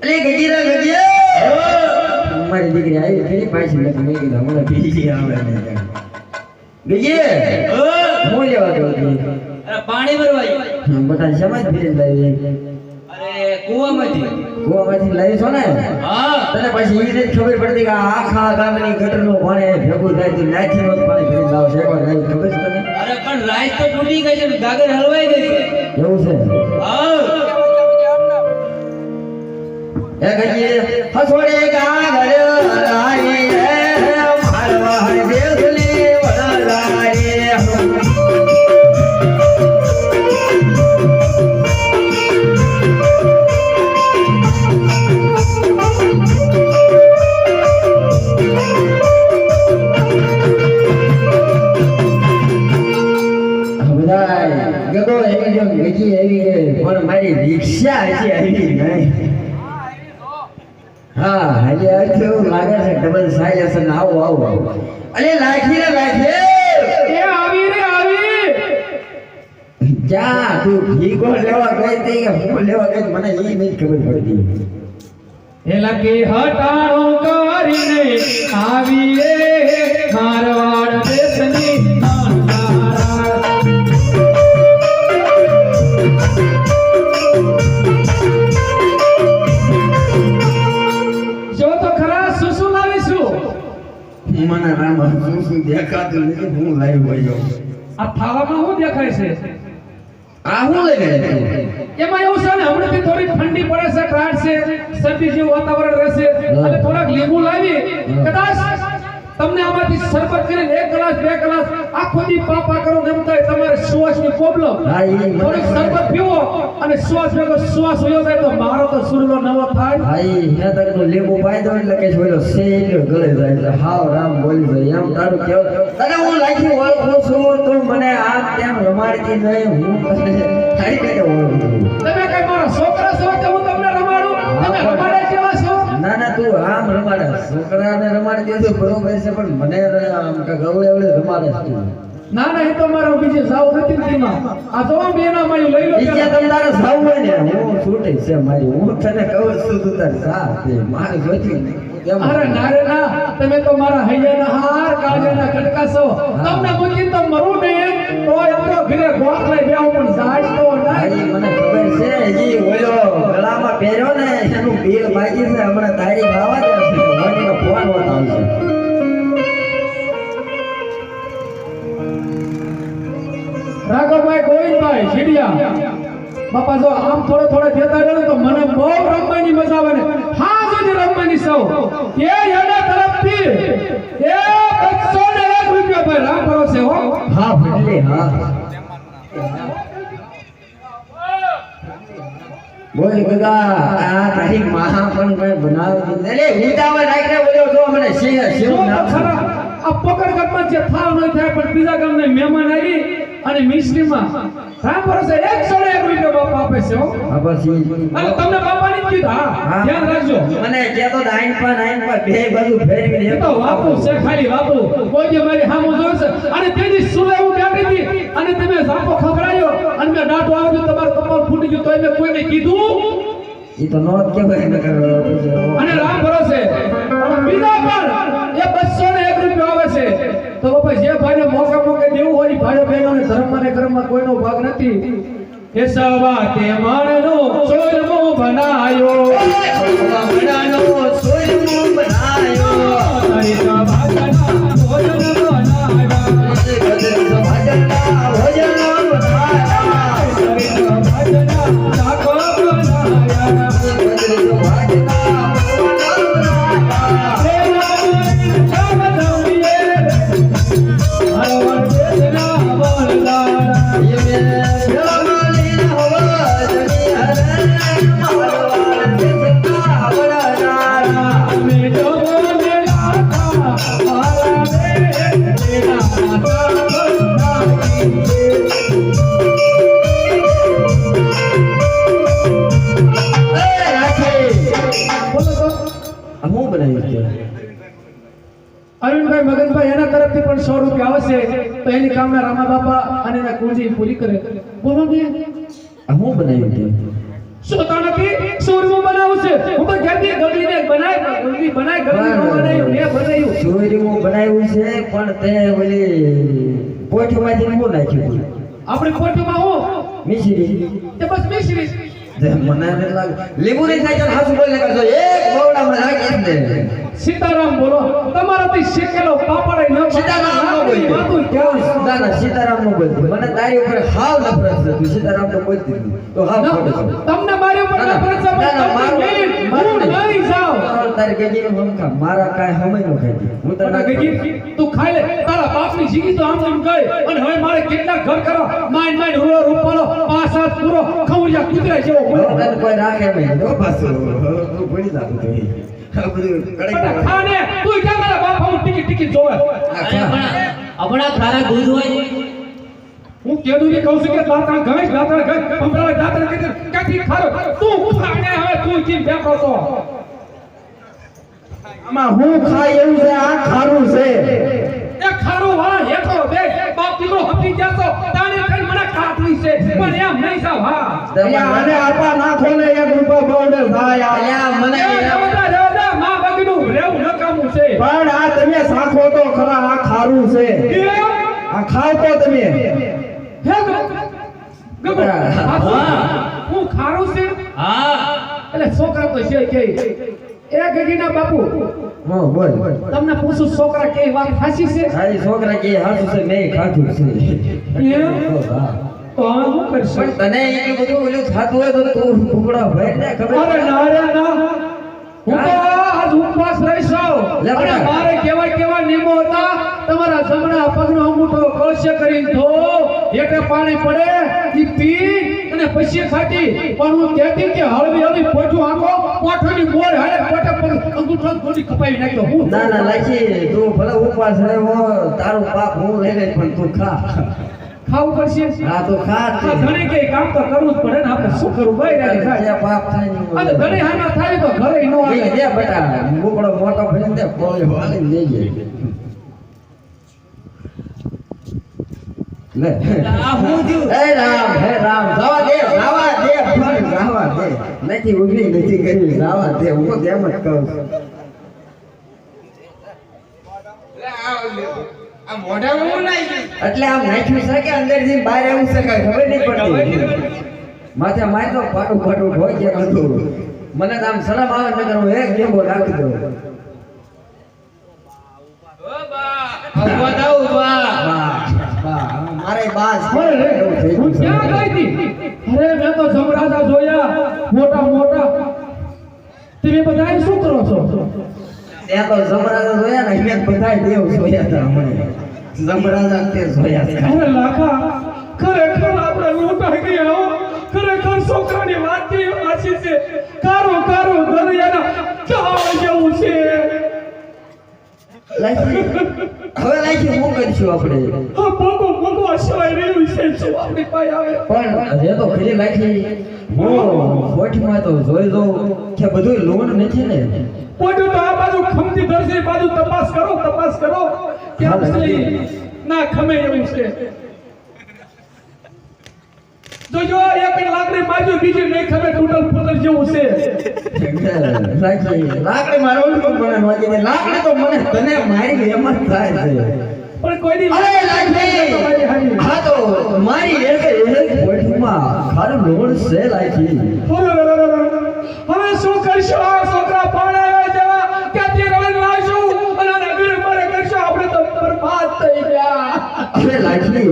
અરે ગજીરા ગજી મારી દીકરી આવી ફરી પાછી લખી મેં કીધું હમણાં બીજી આવે ગજી હું લેવા દઉં છું અરે પાણી ભરવા બધા સમાજ ફરી લાવી અરે કુવામાંથી ગોવામાંથી લાવી છો ને હા તને પછી એને જ ખબર પડતી કે આખા ગામની ગટરનું પાણી ભેગું થાય તો નાખી નો પાણી ભરી લાવ છે એકવાર લાવી ખબર છે તને અરે પણ રાઈસ તો તૂટી ગઈ છે ગાગર હલવાઈ ગઈ છે એવું છે હા એ ગજી હસોડે ગાગર લાવી રે મારવા દેવલી વડાલારી ગગો એવી જો ગજી એવી કે પણ મારી રિક્ષા હજી આવી નહીં હા હજી આવી એવું લાગે છે ડબલ સાયલેન્સર આવો આવો આવો અરે લાખી રે લાખી એ આવી રે આવી જા તું ભીગો લેવા ગઈ તે કે હું લેવા ગઈ મને ઈ નહીં ખબર પડતી એ લખી હટાણો કરીને આવી રે મારવાડ દેશની માનદારા જો તો ખરા શું શું લાવીશું મને રામ શું દેખાતું નથી હું લાવી ગયો આ થાવામાં શું દેખાય છે આ હું લઈ ગયો એમાં એવું છે ને હમણાંથી થોડી ઠંડી પડે છે ઠાર છે શરદી જેવું વાતાવરણ રહેશે એટલે થોડાક લીંબુ લાવી કદાચ તમને આમાંથી શરબત કરીને 1 ગ્લાસ 2 ગ્લાસ આખો દી પાપા કરો એમ થાય તમારે શ્વાસની પ્રોબ્લેમ હા, ઈ મને થોડીક શરબત પીવો અને શ્વાસ ભેગો શ્વાસ વયો જાય તો મારો તો સુરલો નવો થાય ભાઈ હે તક તો લીંબુ પાઈ દો એટલે કે છોડો સેલ્યો ગળે જાય એટલે હાવ રામ બોલી જાય એમ તારું કેવું તને હું લાખી ઓળખું છું તું મને આમ તેમ રમાડતી નહીં હું તને ખાઈ રીતે ઓળખું છું. તમે કઈ મારા છોકરા છો કે હું તમને રમાડું તમે રમાડે કેવા છો ના ના તું આમ રમાડે છોકરાને રમાડી દે તો બરોબર છે પણ મને આમ કે ગવળે ગવળે રમાડે છે તું. ના ના એ તો મારો બીજે જાવ નથી તેમાં આ તો બેના માં લઈ લો ઈ જ્યાં તમ તારે સાવ હોય ને હું છૂટી છે મારી હું તને કહું છું તું તારે સા તે મારે જોઈતી નહીં કેમ? અરે ના રે ના, તમે તો મારા હૈયાના હાર કાળજાના કટકા છો. તમને મૂકીને તો મરું ને તો એમ તો ઘરે ગોખલે બેહું પણ જાય તો ભાઈ નહીં. મને ખબર છે હજી ઓલો ગળામાં પહેર્યો ને એનું બિલ બાકી છે હમણાં તારીખ આવવા દે મોટીનો ફોન આવશે. રાઘવભાઈ ગોવિંદભાઈ શીડિયા બાપા જો આમ થોડો દેતા રહો તો મને બહુ રમવાની મજા આવે ને. હા સુધી રમવાની સૌ એ એના તરફથી એ 201 રૂપિયા ભાઈ રામ ભરોસે હો. હા ભલે હા બોલ ગગા આ તારી મહા પણ કોઈ બનાવી દીધી. એટલે ઉતાવળ રાખને બોલ્યો તો મને સિંહ જો સિંહ તો નામ ખરા આ પકડ ગમત જે થાવ ન થાય પણ બીજા ગામના મહેમાન આવી અને મિશ્રીમાં રામ ભરોસે 101 રૂપિયા બાપા આપે છે હો. હા બસ ઈ. અને તમને બાપાની જ કીધું હા હા. ધ્યાન રાખજો. મને કહેતો નાઈન પર બે બધું ફેરવીને એ તો વાપુ છે ખાલી વાપુ. કોઈ જે મારી સામુ જોશે અને તેની સુલે હું બેઠી હતી અને તમે ઝાપો ખવડાયો અને મેં દાંતો આવ્યો તમારું કપાળ ફૂટી ગયું તો મેં કોઈને કીધું ઈ તો નો જ કહેવાય ને અને રામ ભરોસે બીજા પણ એ 201 રૂપિયા આવે છે. તો બાપા જે ભાઈને મોકે દેવું હોય ભાઈ બહેનોને ધર્મમાં ને કર્મમાં કોઈનો ભાગ નથી. એ સવા તે માણનો સોલમો બનાયો બનાનો સોયમો બનાયો હરિતા ભાગના ભોજન બનાયા ગદરનો ભાજના ભોજન બનાયા હરિતા ભાગના શાકો બનાયા ગદરનો ભાજના ભોજન બનાયા હે રામ દૌડીએ હરવર દેના બોલદારા યે બ્રહ્મલીન હોવા જની હરે મારવા દેતા વડારા અમે જો મેલા થા મારા રે તેના માતા બંધાઈ એ રાખી બોલો તો હું બનાવ્યું છે અરવિંદભાઈ મગનભાઈ એના તરફથી પણ 100 રૂપિયા આવશે તો એની કામના રામા બાપા અને એના કુળજી પૂરી કરે. બોલો ને હું બનાવ્યું છે શું નથી સૂરમું બનાવું છે હું તો ઘરથી ગગડીને બનાય ગગડી બનાવ્યું ને બનાવ્યું. ચોરીનું બનાવ્યું છે પણ તે ઓલી પોઠીમાંથી હું નાખ્યું આપણે કોઠીમાં હું મિશ્રી તે બસ મિશ્રી મને નથી લાગે લીંબુ નહીં થાય તો હાસુ બોલને કરજો એક બોવડામાં નાખી દે સીતારામ બોલો તમારાથી શેકેલો પાપડ ન સીતારામ નો બોલતી ના ના સીતારામ નો બોલતી મને તારી ઉપર હાવ નફરત છે તું સીતારામ નો બોલતી નથી. તો હાવ ખોટું છે તમને મારી ઉપર ના, ના, નફરત છે ના, ના, મારું- મારું હું નહીં. નહીં જાઉં. તારી ગગીનું હમખા મારા કાંઈ સમય નો ખાઈ હું તને ના ગગી, તું ખાઈ લે તારા બાપની જીગી તો આમ તેમ ગઈ અને હવે મારે કેટલા ઘર કરો માઇન રૂડો રૂપાલો 5-7 પૂરો ખવડિયા કૂતરા જેવો બોલો. તને કોઈ રાખે નહીં તો પાછું તું ભણી જાતું તો એ. આ બધું કડક પણ ખાને તું ક્યાં તારા બાપ આવું ટિકિટ જોવે હમણાં તારા દૂધ હોય હું કેદું કે કહું છું કે દાતા ગઈ પંપરા દાતા કે કાકી ખારો તું ખાને હવે તું કેમ બેઠો છો આમાં હું ખાય એવું છે આ ખારું છે એ ખારો વાળા હેઠો બે બાપ દીકરો હપી ગયા છો તાને કઈ મને કાટલી છે પણ એમ નહીં સાવ હા અહીંયા આને આપા નાખો ને 1 રૂપિયો બોર્ડર થાય આ. અલ્યા મને એ રેવદા માં બગીનું રેવું નકામું છે પણ આ તમે સાખો તો ખરા આ ખારું છે આ ખાવ તો તમે હે ગગો હું ખારું છે હા એટલે છોકરા તો છે કે એ ગગીના બાપુ હા બોલ તમને પૂછું છોકરા કે વાત સાચી છે તારી છોકરા કે હાસુ છે મેં ખાધું છે એમ? હા. તો હવે હું કરશું પણ તને એટલું બધું ઓલું થાતું હોય તો તું ટુકડા ભર ને ખબર અરે ના રે ના હું તો આજ ઉપવાસ રહીશ લે અને બેટા. મારે કેવા નિયમો હતા તમારા જમણા પગનો અંગૂઠો કળશે કરીને ધો હેઠે પાણી પડે ઈ પી અને પછી ખાતી પણ હું કહેતી કે હળવી પોઠું આંખો પોઠોની મોર હાડે પોઠે પગ અંગૂઠો થોડી કપાવી નાખ્યો હું ના ના લાખી તું ભલે ઉપવાસ રહ્યો તારું પાપ હું લઈ લઈશ પણ તું ખા ખાવું પડશે હા તો ખા જ આ ઘણી કઈ કામ તો કરવું જ પડે ને આપણે શું કરવું ભાઈ જે થાય પાપ થાય ને અને ઘણી હાના થાય તો ઘરે નો એ આવે દે બેટા મુકડો મોટો ભરીને દે કોળી વાળી લેજે લે આ હું થયું હે રામ જવા દે પણ જવા દે નથી ઊભી નથી કરી જવા દે હું તો એમ જ કહું છું આ મોઢામાં હું નાઈ ગયું એટલે આમ નાખ્યું છે કે અંદર જઈને બહાર આવ્યું છે કાંઈ ખબર નહીં પડતી માથે મારતો પાટું પાટું હોય કે હતું મને તો આમ સલામ આવે નગર હું એક ગેમો નાખી દઉં ઓ બા આવું બતાવું બા મારે બાસ અરે રે, એવું થઈ હું ગયું ક્યાં છે. ગઈ હતી? અરે મેં તો જમરાજા જોયા મોટા મોટા તમે બધા શું કરો છો? ત્યાં તો જમરાજા જોયા ને અહીંયા બધા દેવ જોયા હતા હમણાં જમરાજા તે જોયા છે અરે લાખા ખરેખર આપણે લૂંટાઈ ગયા હો. ખરેખર છોકરાની વાત થી આછી છે. કારો કારો દરિયાના ચાવ જેવું છે. લાખી હવે લાખી હું કરીશું આપણે આ ભોગો ભોગો અસવાય રહ્યું છે શું આપણી પાસે આવે? પણ હજે તો ખરી લાખી હું કોઠીમાં તો જોઈ દઉં કે બધું લોન નથી ને પોટું તો આ બાજુ ખમતી ધરશે બાજુ તપાસ કરો કે અસલી ના ખમે એવું છે. જોજો એક લાકડી મારજો બીજી નહીં ખમે ટૂટલ ફૂટલ જેવું છે. લાકડી મારો પણ વાગી લાકડી તો મને તને મારી એમ જ થાય છે પણ કોઈ દી અરે લાખી હા તો મારી એક કોઠીમાં ખારું લોન છે લાખી હવે શું કરશો? આ છોકરા પાડાવા જેવા ક્યાંથી રવાજ લાવશું અને આના ઘરે મારે કરશો આપણે તો બરબાદ થઈ ગયા. અરે લાખી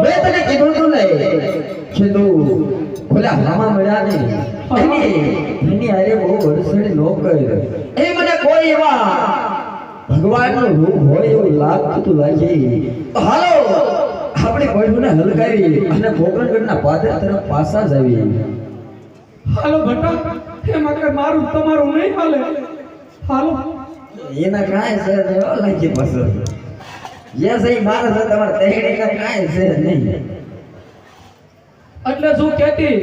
મેં તને કીધું તું ને કે તું ઓલા હામા મળ્યા ને એની હારે બહુ વર્ષોની નો કર્યો એ મને કોઈ એવા ભગવાનનું રૂપ હોય એવું લાગતું તું લાગી હાલો આપણે કોઈને હલકાવી અને પોકરણગઢના પાદર તરફ પાછા જ આવીએ હાલો ઘટા એમાં કે મારું તમારું નહીં હાલે. હાલો એના કાંઈ છે નહીં હો લાગી પસંદ જે સહી મારે છે તમારે તહેડે કાંઈ છે નહીં એટલે શું કહેતી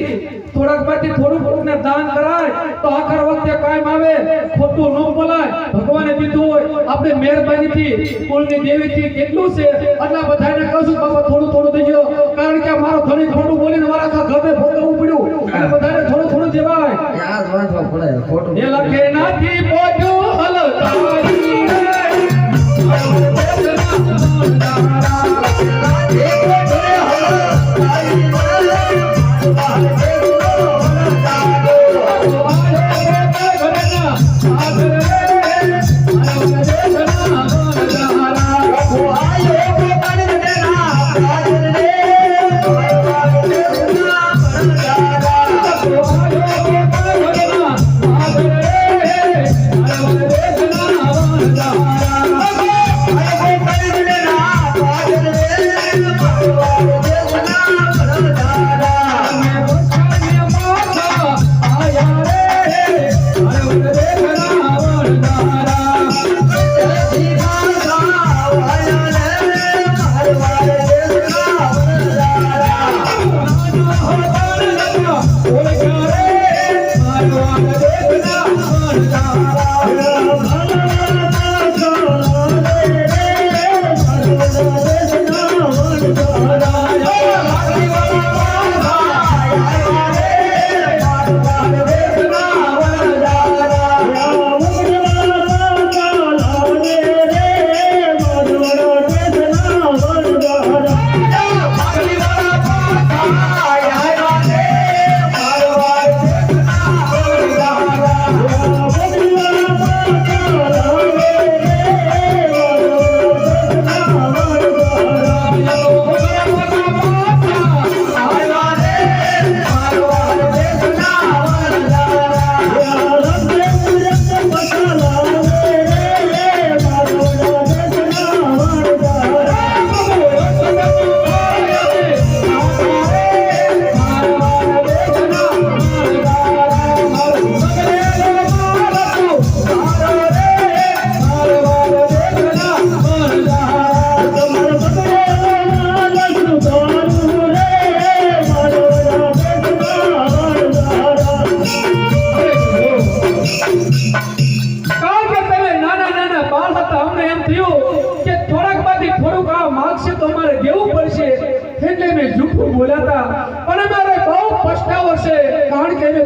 થોડાક માંથી થોડું કોકને દાન કરાય તો આખર વખતે કાયમ આવે. ખોટું ન બોલાય. ભગવાને દીધું હોય આપણે મહેરબાનીથી કુળની દેવીથી કેટલું છે એટલા બધાને કહું બાબા થોડું થોડું દેજો કારણ કે મારો ધણી ખોટું બોલીને મારા આખા ઘરે ભોગવવું પડ્યું અને બધાને થોડું થોડું દેવાય. આ જ વાંચવા પડે ખોટું એ લખે નાથી પોટું હલતારી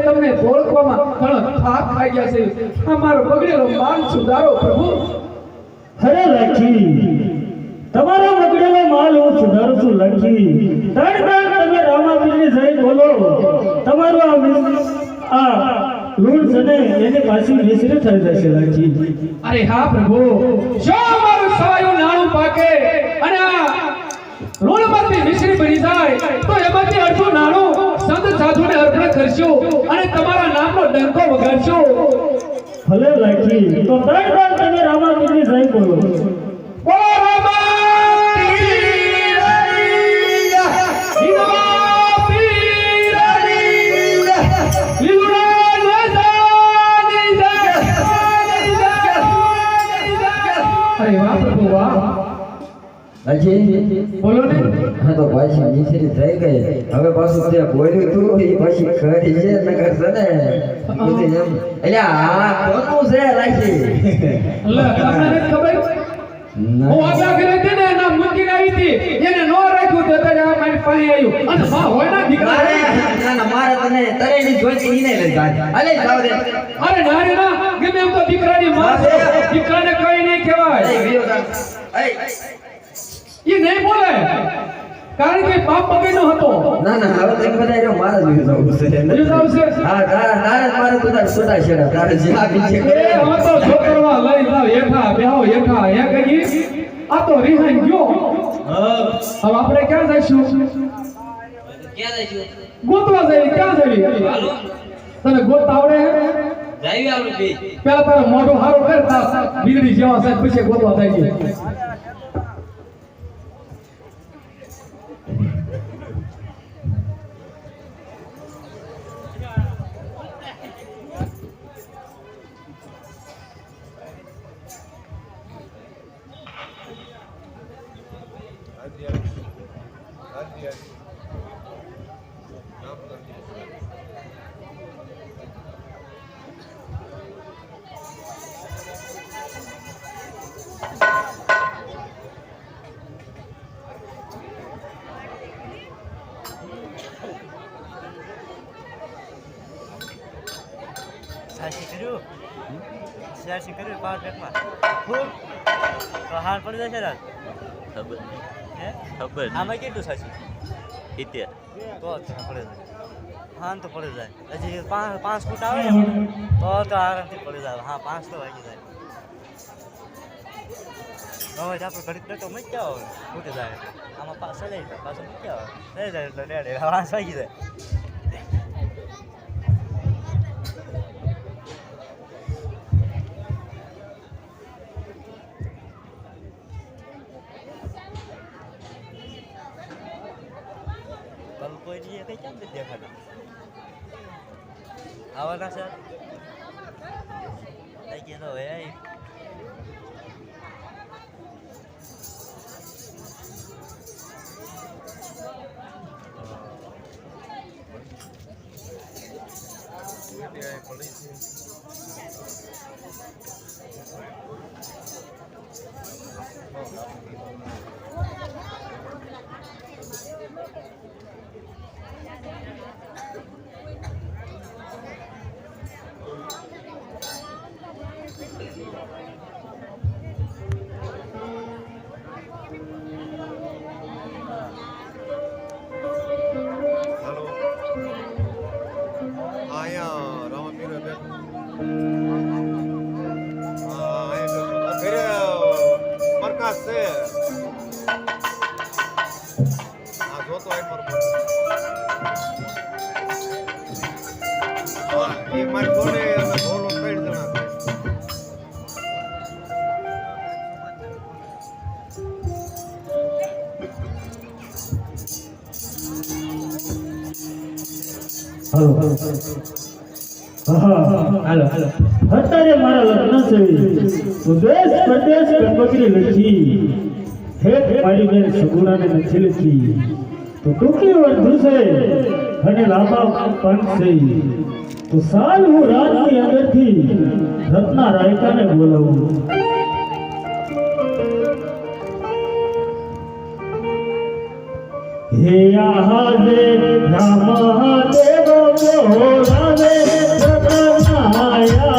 તમને ઓળખવામાં ઘણો થાક ખાઈ ગયા છે. અમારો બગડેલો માન સુધારો પ્રભુ. અરે લાખી તમારા બગડેલો માલ હું સુધારું છું લખી ત્રણ તમે રામાપીરની સહિત બોલો તમારું આ લૂણ છે ને એની પાછી મિશ્ર થઈ જશે લખી. અરે હા પ્રભુ, જો મારું સવાયું નાણું પાકે અને આ ઋણમાંથી મિશ્રી બની જાય તો એમાંથી અડધું નાણું સંત સાધુને અર્પણ કરજો અને તમારા નામનો ડંકો વગાડજો. ભલે લખી તો ત્રણ તમે રામાપીરની સહિત બોલો. બોલો રામાપીરની અરે વાહ પ્રભુ વાહ. હજી બોલો ને. હા તો પાછી મિશ્રી થઈ ગઈ. હવે પાછું ત્યાં બોલ્યું તું એ પાછી ખરી છે નગર છે ને બધું એમ. એટલે આ કોનું છે રાખી લે તમને નથી ખબર? હું આપણા ઘરે હતી ને એના મૂકીને આવી હતી, એને નો રાખ્યું તો અત્યારે આ મારી પાસે આવ્યું અને માં હોય ના દીકરા. અરે ના ના મારે તને તરેની જોઈતી ઈ નહીં લઈ જાય. અલે જાવ દે. અરે નારી ના, ગમે એમ તો દીકરાની માં છે, દીકરાને કઈ નહીં કહેવાય. અરે વિયો જા. એ ઈ નહીં બોલે કારણ કે બાપ બગડનો હતો. ના ના હવે તો બધા રહ્યો મારે જ વિયો જવું છે. બીજું જાવ છે હા તારા મારે તો તાર છોટા છેડા તારે જે આપી છે એ હવે તો છોકરવા લઈ જાવ હેઠા બેહો હેઠા હે કઈ આ તો રિહાઈ ગયો. હવે આપણે ક્યાં જઈશું? ક્યાં જઈશું? ગોતવા જઈએ. ક્યાં જઈએ? હાલો તને ગોતતા આવડે? જાવી આપણે બે. પેલા તારો મોઢું હારું કરતા બીજડી જેવા સાહેબ પછી ગોતવા જઈએ. સાચી કર્યું પાવર પેકમાં ખૂબ તો હાર પડી જશે રાત ખબર હે ખબર આમાં કેટલું સાચું 70 તો પડે જાય હા તો પડી જાય હજી પાંચ ફૂટ આવે ને તો આરામથી પડી જાય હા 5 તો વાગી જાય હવે આપણે ઘડીક ડટો મચી જાવ ફૂટી જાય આમાં પાછળ લઈ જાય પાછળ મચી આવે લઈ જાય એટલે રેડે 5 વાગી જાય કોઈ નહીં કઈ કેમ નથી દેખાતા આવવાના સર થઈ ગયા તો હવે હાલો અત્યારે મારા લગ્ન છે તો દેશ પ્રદેશ કંકોત્રી લખી હેત મારી બેન સગુણાને નથી લખી તો ટૂંકી વધુ છે અને લાંબા પંચ છે તો સાલ હું રાતની અંદરથી રત્ના રાયકાને બોલાવું હે આહાજે રામદેવ બોલાવે રત્નાયા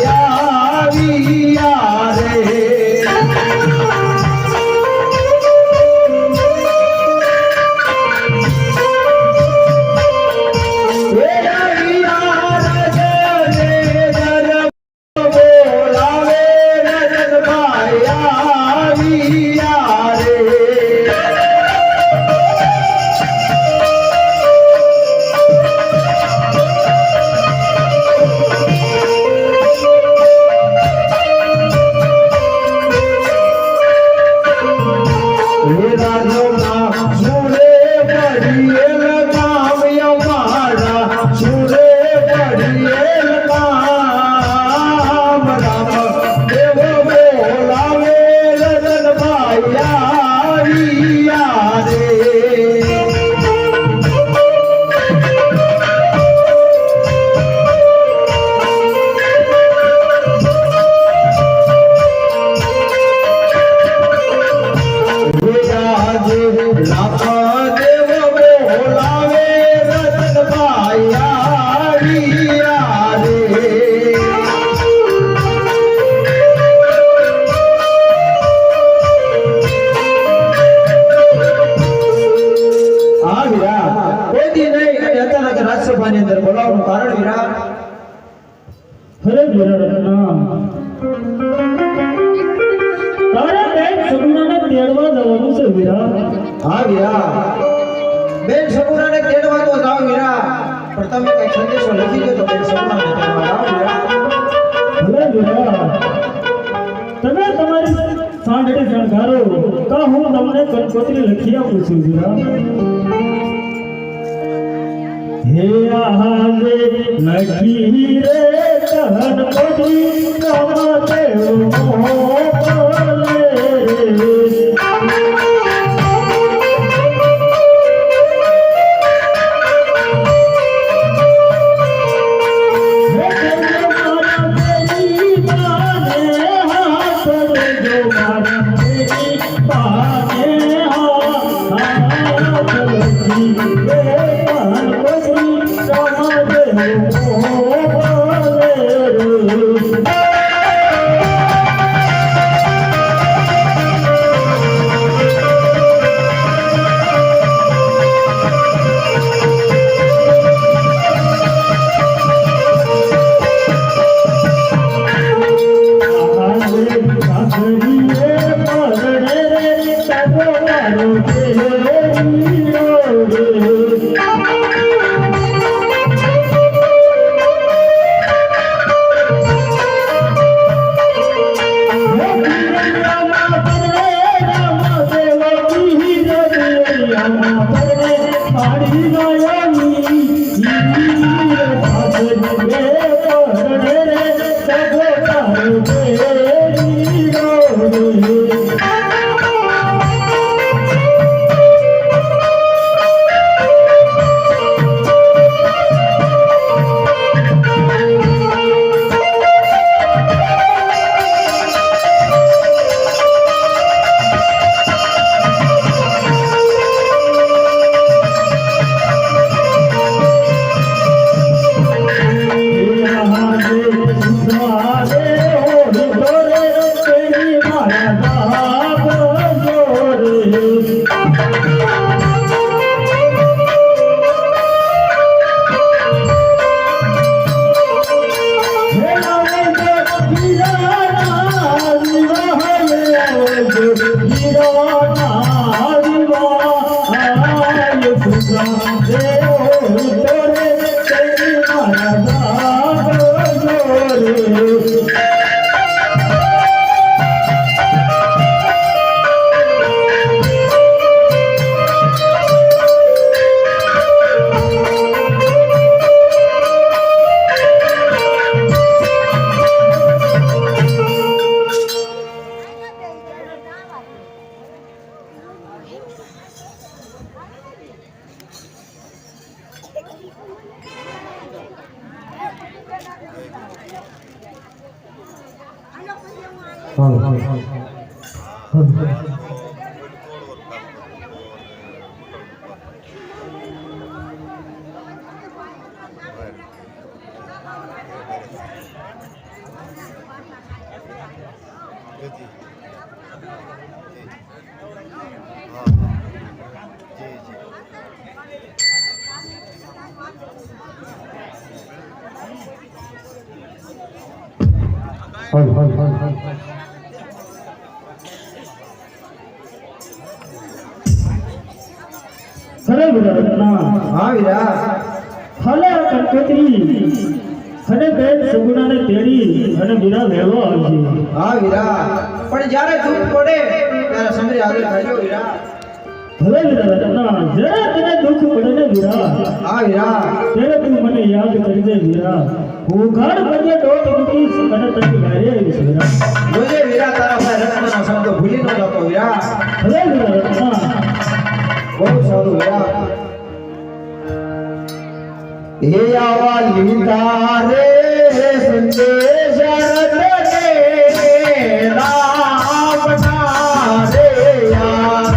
આવ્યા રે રાજસભાની અંદર બોલાવવાનું કારણ વીરા અરે વીરા તારા બેન સગુણાને તેડવા જવાનું છે વીરા હા વીરા બેન સગુણાને તેડવા તો જાઓ વીરા પણ તમે કઈ સંદેશો લખી દો તો બેન સગુણાને તેડવા જાઓ વીરા ભલે વીરા તમે તમારી સાંઢળી શણગારો કા હું તમને કંકોત્રી લખી આપું છું વીરા હે આહાલે લખી રે તહન કોડી નમતે મોલે ખરે વીરા રત્ના હા વીરા હાલે કંકોત્રી અને બેન સગુણાને તેડી અને વીરા વહેલો આવજે. હા વીરા પણ જ્યારે દુઃખ પડે ત્યારે સમરે હાજર થજો વીરા. ભલે વીરા રત્ના જરા તને દુઃખ પડે ને વીરા હા વીરા ત્યારે તું મને યાદ કરજે વીરા. હું ઘર બધે દોટ મૂકીશ અને તને ઘરે આવીશ વીરા. જોજે વીરા તારા ભાઈ રત્નના શબ્દો ભૂલી ન જતો વીરા. ભલે વીરા રત્ના બહુ સારું વીરા. એ આવા લીધા રે સંદેશ રટને રામના રે યાર.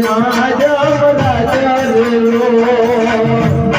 Love